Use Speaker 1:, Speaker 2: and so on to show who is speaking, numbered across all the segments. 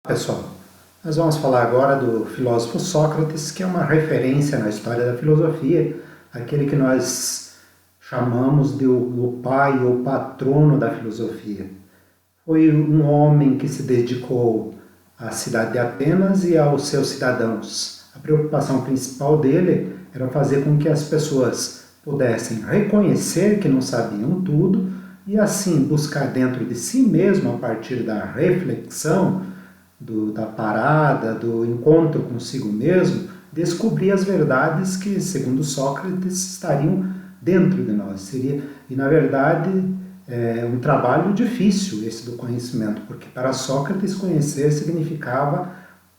Speaker 1: Pessoal, nós vamos falar agora do filósofo Sócrates, que é uma referência na história da filosofia, aquele que nós chamamos de o pai ou patrono da filosofia. Foi um homem que se dedicou à cidade de Atenas e aos seus cidadãos. A preocupação principal dele era fazer com que as pessoas pudessem reconhecer que não sabiam tudo e assim buscar dentro de si mesmo, a partir da reflexão, da parada, do encontro consigo mesmo, descobrir as verdades que, segundo Sócrates, estariam dentro de nós. E, na verdade, é um trabalho difícil esse do conhecimento, porque para Sócrates conhecer significava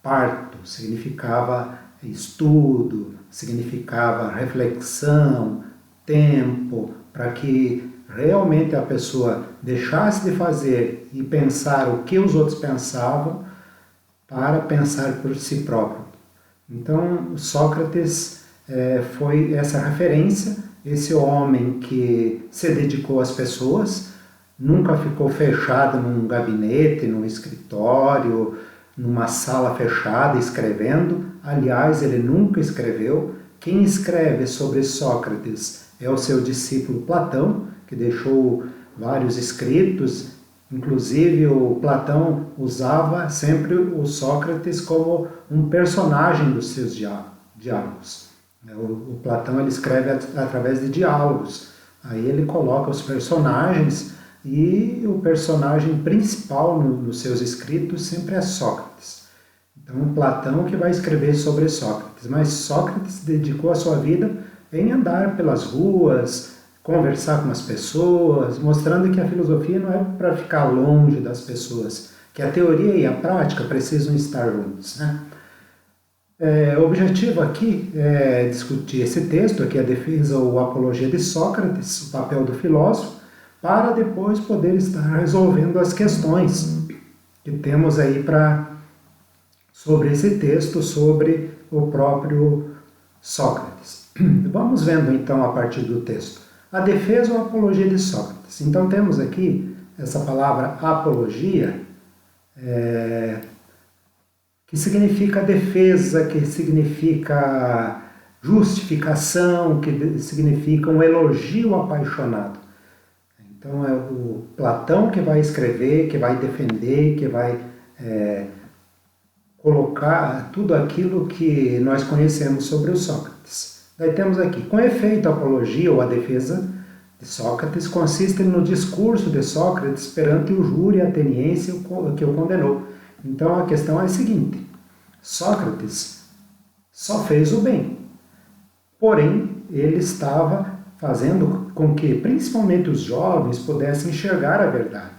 Speaker 1: parto, significava estudo, significava reflexão, tempo, para que realmente a pessoa deixasse de fazer e pensar o que os outros pensavam para pensar por si próprio. Então, Sócrates foi essa referência, esse homem que se dedicou às pessoas, nunca ficou fechado num gabinete, num escritório, numa sala fechada escrevendo. Aliás, ele nunca escreveu. Quem escreve sobre Sócrates é o seu discípulo Platão, que deixou vários escritos. Inclusive, o Platão usava sempre o Sócrates como um personagem dos seus diálogos. O Platão ele escreve através de diálogos. Aí ele coloca os personagens e o personagem principal nos seus escritos sempre é Sócrates. Então, Platão que vai escrever sobre Sócrates, mas Sócrates dedicou a sua vida em andar pelas ruas, conversar com as pessoas, mostrando que a filosofia não é para ficar longe das pessoas, que a teoria e a prática precisam estar juntos, né? O objetivo aqui é discutir esse texto, aqui a defesa ou apologia de Sócrates, o papel do filósofo, para depois poder estar resolvendo as questões que temos aí sobre esse texto, sobre o próprio Sócrates. Vamos vendo então a partir do texto. A defesa ou apologia de Sócrates. Então temos aqui essa palavra apologia, que significa defesa, que significa justificação, que significa um elogio apaixonado. Então é o Platão que vai escrever, que vai defender, que vai colocar tudo aquilo que nós conhecemos sobre o Sócrates. Daí temos aqui, com efeito, a apologia ou a defesa de Sócrates consiste no discurso de Sócrates perante o júri ateniense que o condenou. Então a questão é a seguinte: Sócrates só fez o bem, porém ele estava fazendo com que principalmente os jovens pudessem enxergar a verdade,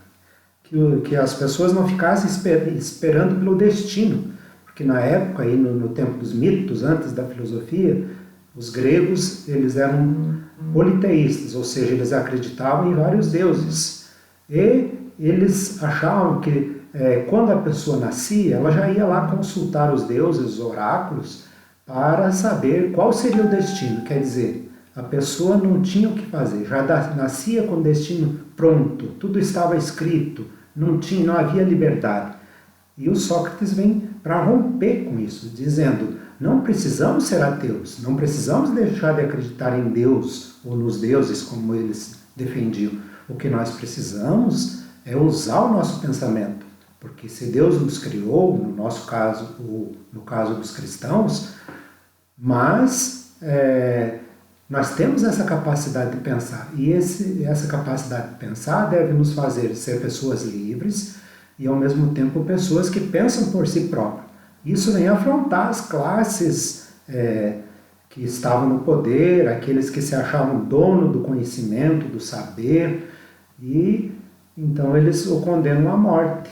Speaker 1: que as pessoas não ficassem esperando pelo destino, porque na época, aí no tempo dos mitos, antes da filosofia, os gregos eles eram politeístas, ou seja, eles acreditavam em vários deuses. E eles achavam que quando a pessoa nascia, ela já ia lá consultar os deuses, os oráculos, para saber qual seria o destino. Quer dizer, a pessoa não tinha o que fazer, já nascia com o destino pronto, tudo estava escrito, não havia liberdade. E o Sócrates vem para romper com isso, dizendo: não precisamos ser ateus, não precisamos deixar de acreditar em Deus ou nos deuses como eles defendiam. O que nós precisamos é usar o nosso pensamento, porque se Deus nos criou, no nosso caso, ou no caso dos cristãos, mas nós temos essa capacidade de pensar, e essa capacidade de pensar deve nos fazer ser pessoas livres e ao mesmo tempo pessoas que pensam por si próprias. Isso vem afrontar as classes que estavam no poder, aqueles que se achavam dono do conhecimento, do saber, e então eles o condenam à morte.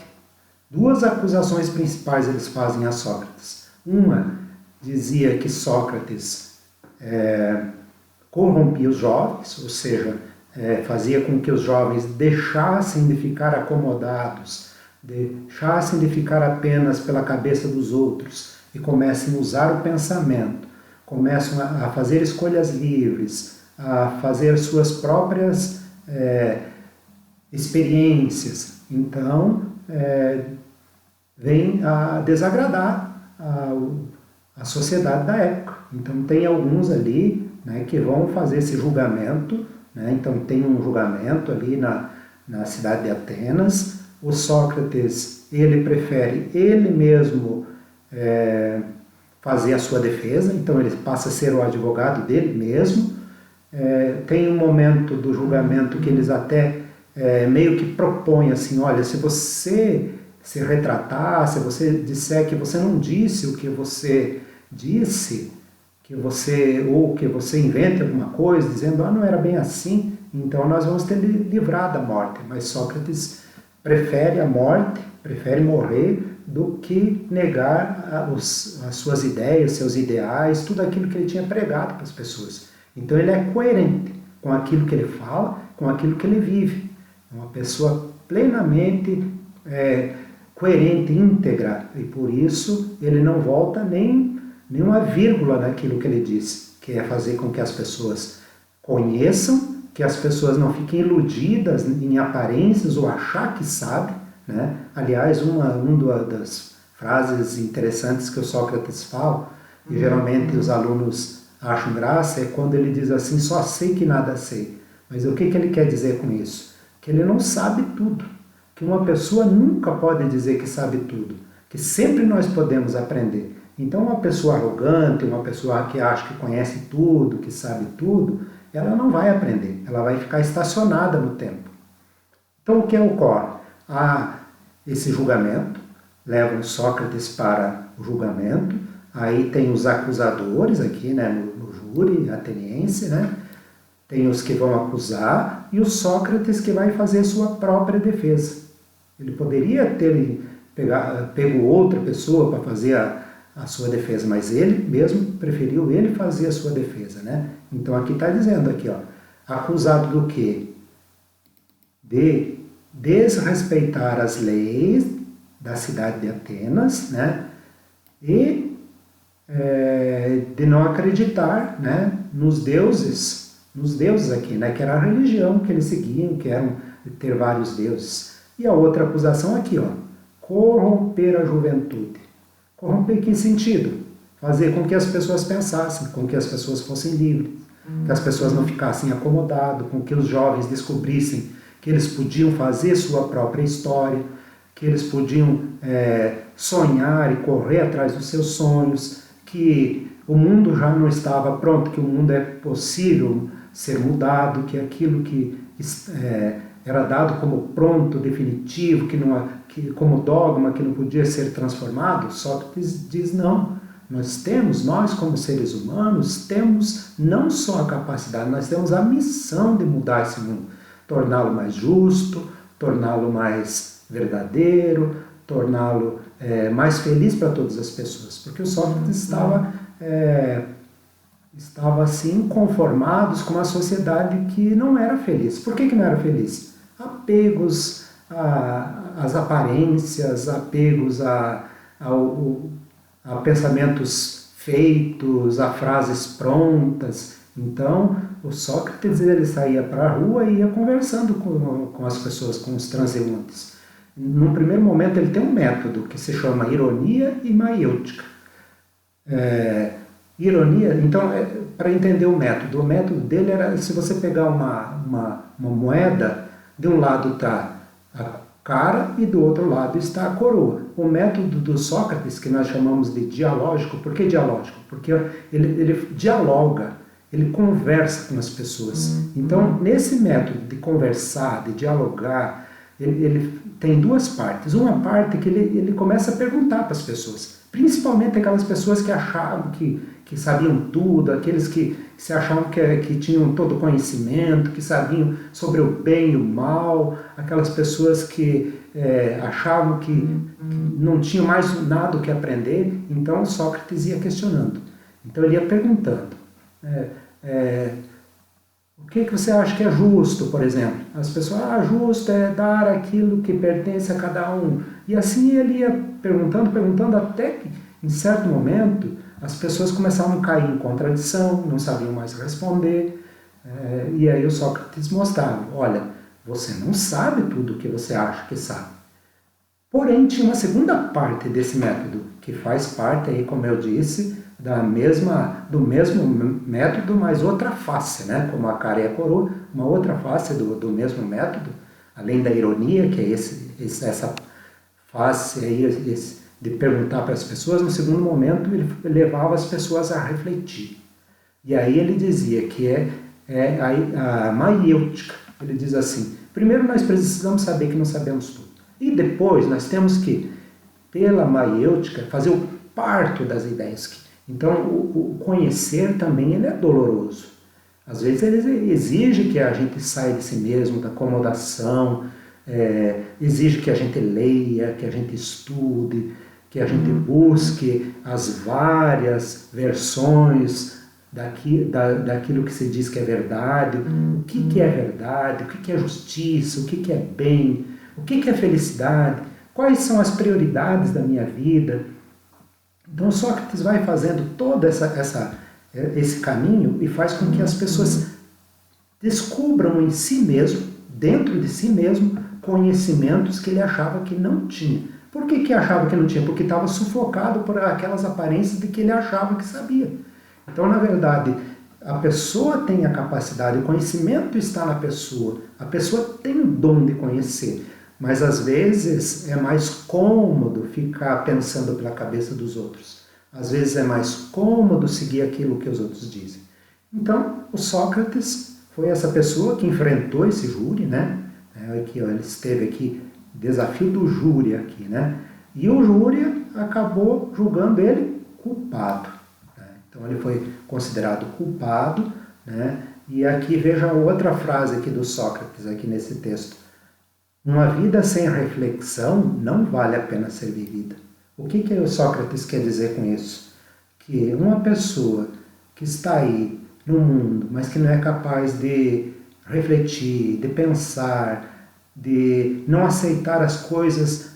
Speaker 1: Duas acusações principais eles fazem a Sócrates. Uma dizia que Sócrates corrompia os jovens, ou seja, fazia com que os jovens deixassem de ficar acomodados, deixassem de ficar apenas pela cabeça dos outros e comecem a usar o pensamento, começam a fazer escolhas livres, a fazer suas próprias experiências. Então, vem a desagradar a sociedade da época. Então tem alguns ali, né, que vão fazer esse julgamento, né? Então tem um julgamento ali na cidade de Atenas. O Sócrates, ele prefere ele mesmo fazer a sua defesa, então ele passa a ser o advogado dele mesmo. Tem um momento do julgamento que eles até meio que propõem assim, olha, se você se retratar, se você disser que você não disse o que você disse, ou que você invente alguma coisa, dizendo, não era bem assim, então nós vamos ter livrado da morte. Mas Sócrates prefere a morte, prefere morrer, do que negar as suas ideias, seus ideais, tudo aquilo que ele tinha pregado para as pessoas. Então ele é coerente com aquilo que ele fala, com aquilo que ele vive. É uma pessoa plenamente coerente, íntegra, e por isso ele não volta nem uma vírgula naquilo que ele diz, que é fazer com que as pessoas conheçam, que as pessoas não fiquem iludidas em aparências ou achar que sabe, né? Aliás, uma das frases interessantes que o Sócrates fala, e geralmente os alunos acham graça, é quando ele diz assim, só sei que nada sei. Mas o que ele quer dizer com isso? Que ele não sabe tudo, que uma pessoa nunca pode dizer que sabe tudo, que sempre nós podemos aprender. Então uma pessoa arrogante, uma pessoa que acha que conhece tudo, que sabe tudo, ela não vai aprender, ela vai ficar estacionada no tempo. Então o que ocorre? Esse julgamento, levam Sócrates para o julgamento, aí tem os acusadores aqui, né, no júri ateniense, né, tem os que vão acusar e o Sócrates que vai fazer sua própria defesa. Ele poderia ter pego outra pessoa para fazer a sua defesa, mas ele mesmo preferiu ele fazer a sua defesa, né? Então aqui está dizendo aqui, acusado do quê? De desrespeitar as leis da cidade de Atenas, né? E de não acreditar, né, nos deuses aqui, né, que era a religião que eles seguiam, que eram ter vários deuses. E a outra acusação aqui, corromper a juventude. Corromper em que sentido? Fazer com que as pessoas pensassem, com que as pessoas fossem livres, que as pessoas não ficassem acomodadas, com que os jovens descobrissem que eles podiam fazer sua própria história, que eles podiam sonhar e correr atrás dos seus sonhos, que o mundo já não estava pronto, que o mundo é possível ser mudado, que aquilo que era dado como pronto, definitivo, como dogma, que não podia ser transformado, Sócrates diz não. Nós como seres humanos, temos não só a capacidade, nós temos a missão de mudar esse mundo, torná-lo mais justo, torná-lo mais verdadeiro, torná-lo mais feliz para todas as pessoas. Porque o Sócrates estava assim conformados com uma sociedade que não era feliz. Por que não era feliz? Apegos às aparências, apegos a pensamentos feitos, a frases prontas. Então, o Sócrates ele saía para a rua e ia conversando com as pessoas, com os transeuntes. Num primeiro momento, ele tem um método que se chama ironia e maiêutica. Ironia, então, para entender o método dele era, se você pegar uma moeda, de um lado está a cara e do outro lado está a coroa. O método do Sócrates, que nós chamamos de dialógico, por que dialógico? Porque ele dialoga, ele conversa com as pessoas. Então, nesse método de conversar, de dialogar, ele tem duas partes. Uma parte que ele começa a perguntar para as pessoas, principalmente aquelas pessoas que achavam que sabiam tudo, aqueles que se achavam que tinham todo o conhecimento, que sabiam sobre o bem e o mal, aquelas pessoas que achavam que não tinham mais nada o que aprender. Então Sócrates ia questionando. Então ele ia perguntando. O que você acha que é justo, por exemplo? As pessoas, justo é dar aquilo que pertence a cada um. E assim ele ia perguntando, até que, em certo momento, as pessoas começavam a cair em contradição, não sabiam mais responder. E aí o Sócrates mostrava, olha, você não sabe tudo o que você acha que sabe. Porém, tinha uma segunda parte desse método, que faz parte, aí, como eu disse, do mesmo método, mas outra face, né? Como a cara e a coroa, uma outra face do mesmo método, além da ironia, que é essa face aí, de perguntar para as pessoas. No segundo momento, ele levava as pessoas a refletir. E aí ele dizia que é a maiêutica. Ele diz assim: primeiro nós precisamos saber que não sabemos tudo. E depois nós temos que, pela maiêutica, fazer o parto das ideias. Então o conhecer também ele é doloroso. Às vezes ele exige que a gente saia de si mesmo, da acomodação, exige que a gente leia, que a gente estude, que a gente busque as várias versões daquilo que se diz que é verdade, o que é verdade, o que é justiça, o que é bem, o que é felicidade, quais são as prioridades da minha vida. Então Sócrates vai fazendo todo esse caminho e faz com que as pessoas descubram em si mesmo, dentro de si mesmo, conhecimentos que ele achava que não tinha. Por que achava que não tinha? Porque estava sufocado por aquelas aparências de que ele achava que sabia. Então, na verdade, a pessoa tem a capacidade, o conhecimento está na pessoa. A pessoa tem o dom de conhecer, mas às vezes é mais cômodo ficar pensando pela cabeça dos outros. Às vezes é mais cômodo seguir aquilo que os outros dizem. Então, o Sócrates foi essa pessoa que enfrentou esse júri, né? Aqui, ó, ele esteve aqui, desafio do júri aqui, né? E o júri acabou julgando ele culpado. Né? Então ele foi considerado culpado, né? E aqui veja outra frase aqui do Sócrates, aqui nesse texto. Uma vida sem reflexão não vale a pena ser vivida. O que o Sócrates quer dizer com isso? Que uma pessoa que está aí no mundo, mas que não é capaz de refletir, de pensar, de não aceitar as coisas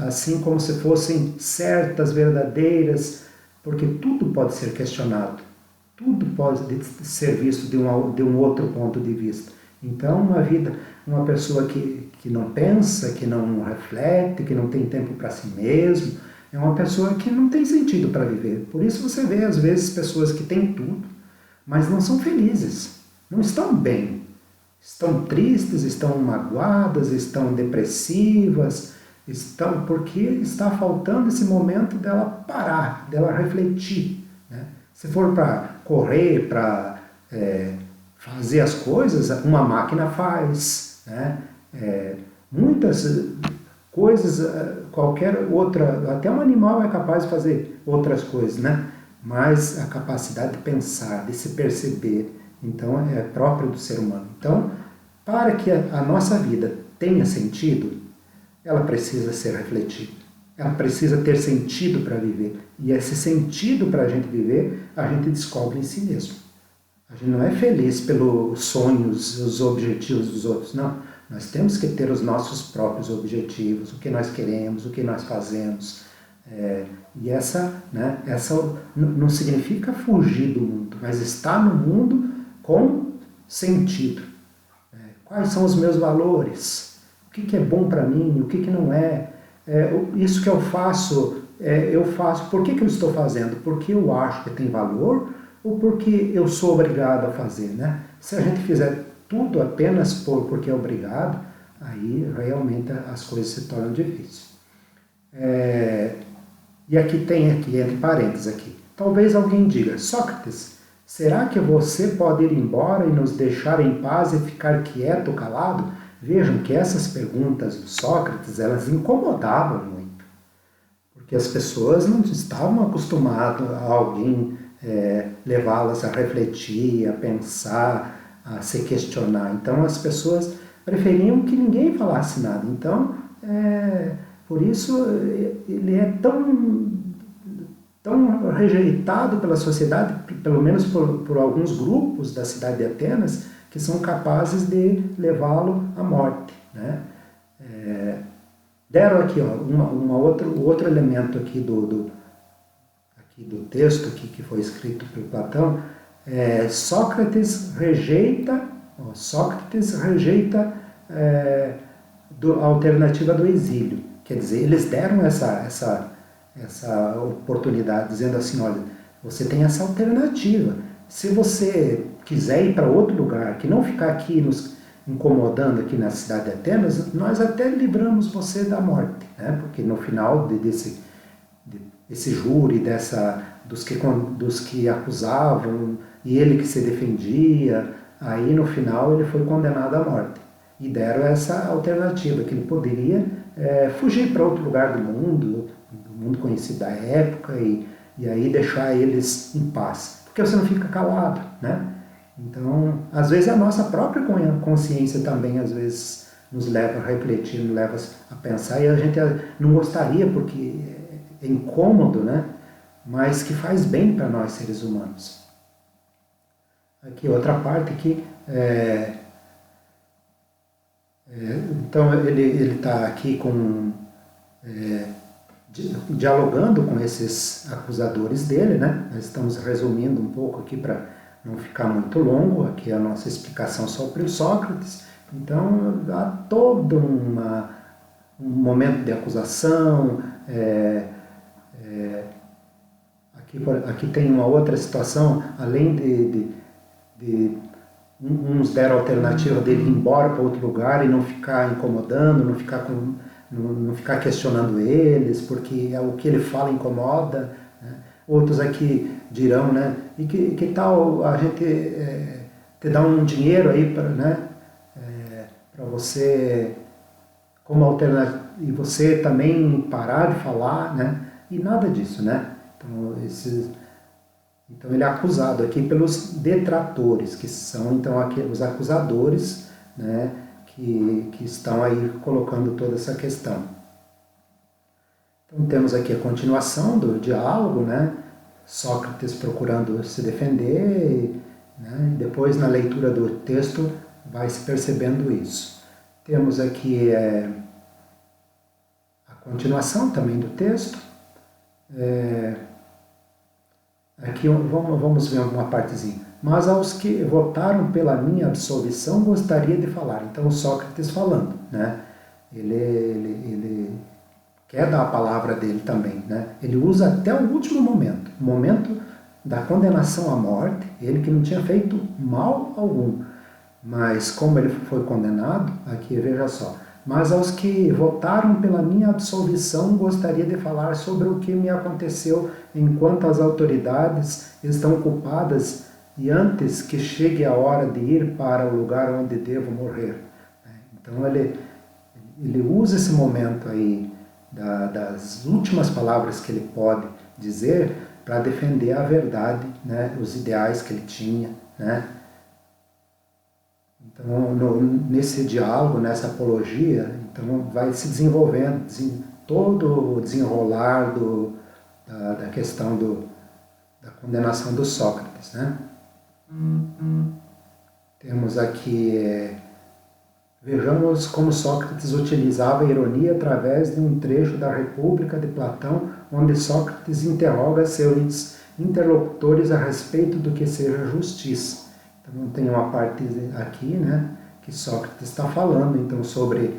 Speaker 1: assim como se fossem certas, verdadeiras, porque tudo pode ser questionado, tudo pode ser visto de um outro ponto de vista. Então, uma pessoa que não pensa, que não reflete, que não tem tempo para si mesmo, é uma pessoa que não tem sentido para viver. Por isso você vê, às vezes, pessoas que têm tudo, mas não são felizes, não estão bem. Estão tristes, estão magoadas, estão depressivas, porque está faltando esse momento dela parar, dela refletir. Né? Se for para correr, para fazer as coisas, uma máquina faz. Né? Muitas coisas, qualquer outra, até um animal é capaz de fazer outras coisas, né? Mas a capacidade de pensar, de se perceber, então é próprio do ser humano. Então, para que a nossa vida tenha sentido, ela precisa ser refletida. Ela precisa ter sentido para viver. E esse sentido para a gente viver, a gente descobre em si mesmo. A gente não é feliz pelos sonhos, os objetivos dos outros, não. Nós temos que ter os nossos próprios objetivos, o que nós queremos, o que nós fazemos. E essa não significa fugir do mundo, mas estar no mundo com sentido. Quais são os meus valores? O que é bom para mim? O que não é? Isso que eu faço, por que eu estou fazendo? Porque eu acho que tem valor ou porque eu sou obrigado a fazer? Né? Se a gente fizer tudo apenas porque é obrigado, aí realmente as coisas se tornam difíceis. E aqui tem, entre parênteses aqui, talvez alguém diga: Sócrates, será que você pode ir embora e nos deixar em paz e ficar quieto ou calado? Vejam que essas perguntas do Sócrates, elas incomodavam muito, porque as pessoas não estavam acostumadas a alguém levá-las a refletir, a pensar, a se questionar. Então as pessoas preferiam que ninguém falasse nada. Então, por isso ele é tão rejeitado pela sociedade, pelo menos por alguns grupos da cidade de Atenas, que são capazes de levá-lo à morte. Né? Deram aqui outro elemento aqui do texto aqui, que foi escrito por Platão. Sócrates rejeita a alternativa do exílio, que Quer dizer, eles deram essa oportunidade, dizendo assim, olha, você tem essa alternativa. Se você quiser ir para outro lugar, que não ficar aqui nos incomodando aqui na cidade de Atenas, nós até livramos você da morte, né? Porque no final desse júri, dos que acusavam, e ele que se defendia, aí no final ele foi condenado à morte. E deram essa alternativa, que ele poderia fugir para outro lugar do mundo conhecido da época, e aí deixar eles em paz. Porque você não fica calado, né? Então, às vezes a nossa própria consciência também, às vezes, nos leva a refletir, nos leva a pensar, e a gente não gostaria, porque é incômodo, né? Mas que faz bem para nós, seres humanos. Aqui, outra parte que então ele está aqui dialogando com esses acusadores dele, né? Nós estamos resumindo um pouco aqui para não ficar muito longo, aqui a nossa explicação sobre o Sócrates. Então, há todo um momento de acusação. Aqui tem uma outra situação, além de uns deram a alternativa dele ir embora para outro lugar e não ficar incomodando, não ficar questionando eles, porque o que ele fala incomoda, né? Outros aqui dirão, né? E que tal a gente te dar um dinheiro aí para você, como alternativa, e você também parar de falar, né? E nada disso, né? Então ele é acusado aqui pelos detratores, que são então os acusadores, né? Que estão aí colocando toda essa questão. Então temos aqui a continuação do diálogo, né? Sócrates procurando se defender, né? E depois na leitura do texto vai se percebendo isso. Temos aqui a continuação também do texto. Aqui vamos ver uma partezinha. Mas aos que votaram pela minha absolvição gostaria de falar. Então Sócrates falando, né? Ele quer dar a palavra dele também, né? Ele usa até o último momento, o momento da condenação à morte, ele que não tinha feito mal algum. Mas como ele foi condenado, aqui veja só, mas aos que votaram pela minha absolvição gostaria de falar sobre o que me aconteceu enquanto as autoridades estão ocupadas e antes que chegue a hora de ir para o lugar onde devo morrer. Então ele usa esse momento aí das últimas palavras que ele pode dizer para defender a verdade, né, os ideais que ele tinha, né? Então, nesse diálogo, nessa apologia, então vai se desenvolvendo todo o desenrolar da questão da condenação do Sócrates, né? Temos aqui, vejamos como Sócrates utilizava a ironia através de um trecho da República de Platão, onde Sócrates interroga seus interlocutores a respeito do que seja justiça. Então tem uma parte aqui, né, que Sócrates está falando então sobre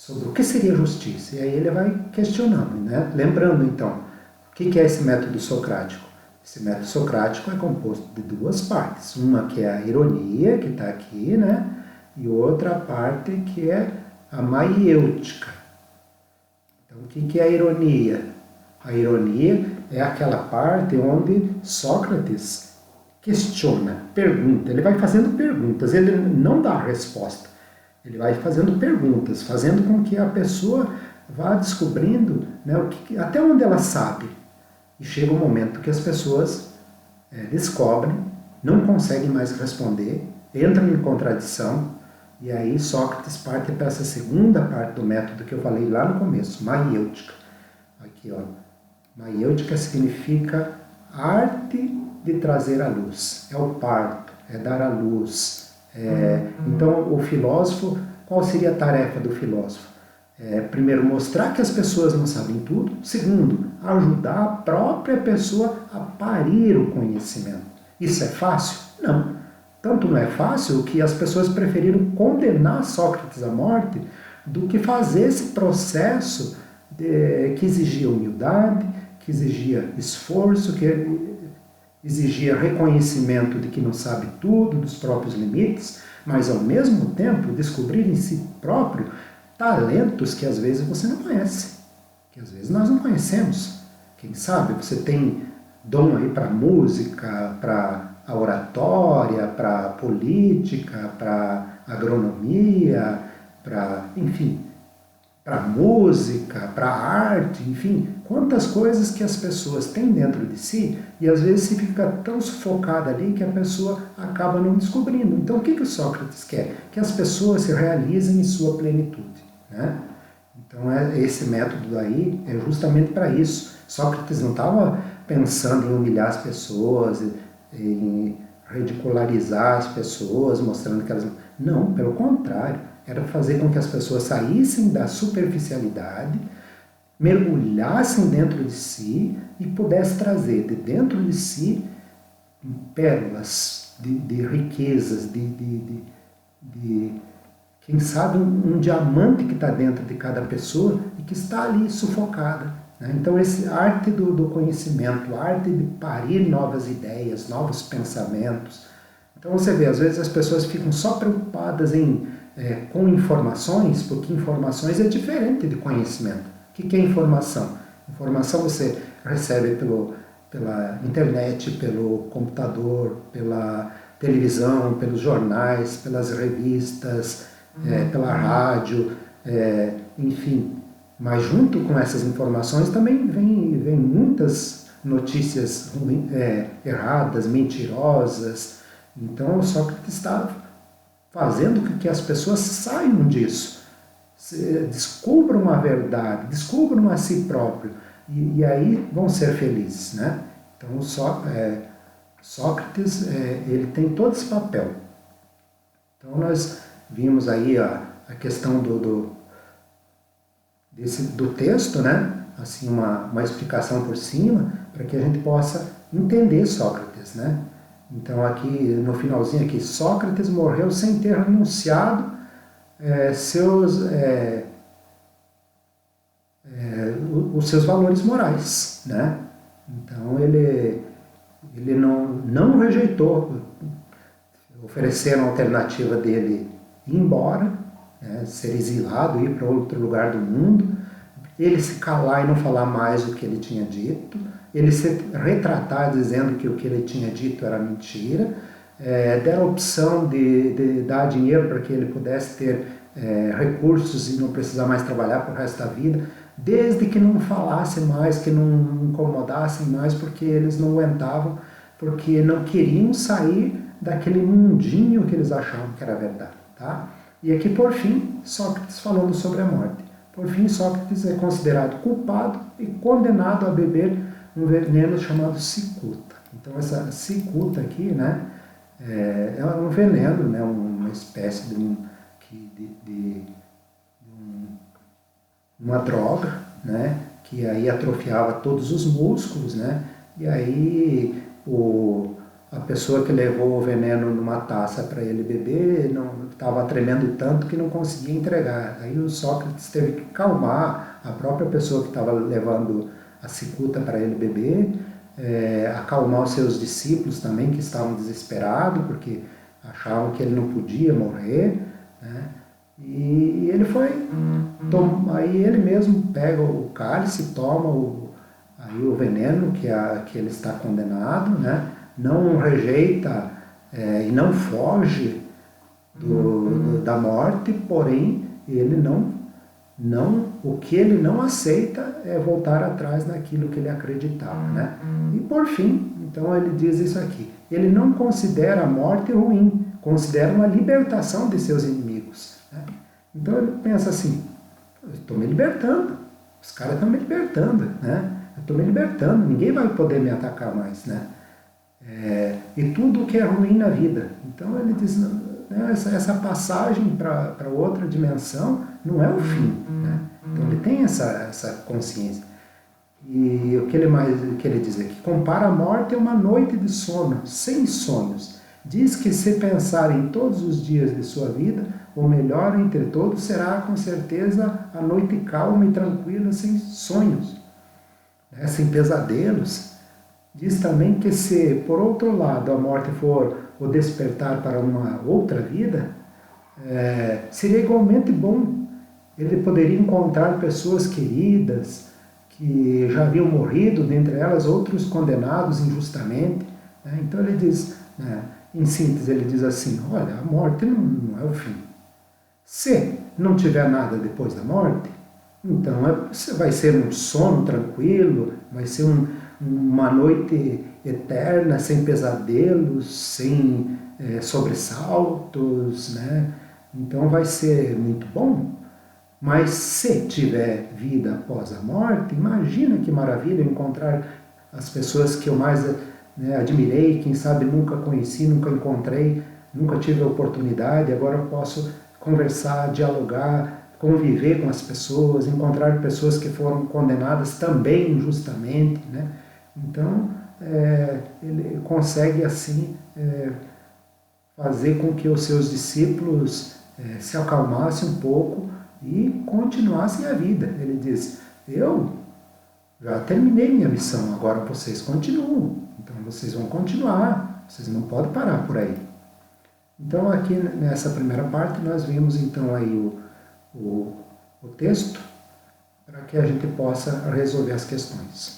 Speaker 1: o que seria justiça. E aí ele vai questionando, né? Lembrando então, o que é esse método socrático? Esse método socrático é composto de duas partes. Uma que é a ironia, que está aqui, né? E outra parte que é a maiêutica. Então o que é a ironia? A ironia é aquela parte onde Sócrates questiona, pergunta, ele vai fazendo perguntas, ele não dá a resposta, ele vai fazendo perguntas, fazendo com que a pessoa vá descobrindo, né, até onde ela sabe. E chega um momento que as pessoas descobrem, não conseguem mais responder, entram em contradição, e aí Sócrates parte para essa segunda parte do método que eu falei lá no começo, maiêutica. Aqui, ó, maiêutica significa arte de trazer a luz, é o parto, é dar a luz. Então, o filósofo, qual seria a tarefa do filósofo? Primeiro, mostrar que as pessoas não sabem tudo. Segundo, ajudar a própria pessoa a parir o conhecimento. Isso é fácil? Não. Tanto não é fácil que as pessoas preferiram condenar Sócrates à morte do que fazer esse processo que exigia humildade, que exigia esforço, que exigia reconhecimento de que não sabe tudo, dos próprios limites, mas ao mesmo tempo descobrir em si próprio talentos que às vezes você não conhece, que às vezes nós não conhecemos. Quem sabe você tem dom aí para música, para a oratória, para política, para agronomia, para, enfim, para música, para arte, enfim, quantas coisas que as pessoas têm dentro de si e às vezes se fica tão sufocada ali que a pessoa acaba não descobrindo. Então o que o Sócrates quer? Que as pessoas se realizem em sua plenitude, né? Então esse método aí é justamente para isso. Sócrates não estava pensando em humilhar as pessoas, em ridicularizar as pessoas, mostrando que elas... Não, pelo contrário, era fazer com que as pessoas saíssem da superficialidade, mergulhassem dentro de si e pudessem trazer de dentro de si pérolas de riquezas, de quem sabe um diamante que está dentro de cada pessoa e que está ali sufocada. Então, essa arte do conhecimento, a arte de parir novas ideias, novos pensamentos. Então, você vê, às vezes as pessoas ficam só preocupadas com informações, porque informações é diferente de conhecimento. O que é informação? Informação você recebe pela internet, pelo computador, pela televisão, pelos jornais, pelas revistas, pela rádio, enfim. Mas junto com essas informações também vem muitas notícias erradas, mentirosas. Então Sócrates está fazendo com que as pessoas saiam disso, descubram a verdade, descubram a si próprio e aí vão ser felizes, né? Então Sócrates ele tem todo esse papel. Então nós vimos aí a questão do texto, né? Assim, uma explicação por cima, para que a gente possa entender Sócrates, né? Então aqui no finalzinho aqui, Sócrates morreu sem ter renunciado os seus valores morais, né? Então ele não rejeitou, ofereceram a alternativa dele ir embora, ser exilado, ir para outro lugar do mundo, ele se calar e não falar mais o que ele tinha dito, ele se retratar dizendo que o que ele tinha dito era mentira, deram a opção de dar dinheiro para que ele pudesse ter recursos e não precisar mais trabalhar para o resto da vida, desde que não falasse mais, que não incomodassem mais, porque eles não aguentavam, porque não queriam sair daquele mundinho que eles achavam que era verdade, tá? E aqui, por fim, Sócrates falando sobre a morte. Por fim, Sócrates é considerado culpado e condenado a beber um veneno chamado cicuta. Então, essa cicuta aqui, né, é um veneno, né, uma espécie de uma droga, né, que aí atrofiava todos os músculos, né, e aí a pessoa que levou o veneno numa taça para ele beber estava tremendo tanto que não conseguia entregar. Aí o Sócrates teve que calmar a própria pessoa que estava levando a cicuta para ele beber, acalmar os seus discípulos também, que estavam desesperados, porque achavam que ele não podia morrer, né? E ele foi, aí ele mesmo pega o cálice, toma o veneno que ele está condenado, né? Não rejeita e não foge da morte, porém ele o que ele não aceita é voltar atrás naquilo que ele acreditava, né? E por fim, então ele diz isso aqui, ele não considera a morte ruim, considera uma libertação de seus inimigos, né? Então ele pensa assim, eu estou me libertando, os caras estão me libertando, né? Eu estou me libertando, ninguém vai poder me atacar mais, né? E tudo que é ruim na vida. Então ele diz, né, essa passagem para outra dimensão não é o fim, né? Então ele tem essa consciência. E o que ele diz aqui, compara a morte a uma noite de sono, sem sonhos. Diz que se pensar em todos os dias de sua vida, o melhor entre todos será com certeza a noite calma e tranquila, sem sonhos, né? Sem pesadelos. Diz também que se, por outro lado, a morte for o despertar para uma outra vida, seria igualmente bom. Ele poderia encontrar pessoas queridas, que já haviam morrido, dentre elas outros condenados injustamente, né? Então ele diz, né, em síntese, ele diz assim, olha, a morte não é o fim. Se não tiver nada depois da morte, então vai ser um sono tranquilo, vai ser uma noite eterna, sem pesadelos, sem sobressaltos, né? Então vai ser muito bom. Mas se tiver vida após a morte, imagina que maravilha encontrar as pessoas que eu mais, né, admirei, quem sabe nunca conheci, nunca encontrei, nunca tive a oportunidade, agora eu posso conversar, dialogar, conviver com as pessoas, encontrar pessoas que foram condenadas também injustamente, né? Então, ele consegue assim fazer com que os seus discípulos se acalmassem um pouco e continuassem a vida. Ele diz, eu já terminei minha missão, agora vocês continuam. Então vocês vão continuar, vocês não podem parar por aí. Então aqui nessa primeira parte nós vimos então aí o texto para que a gente possa resolver as questões.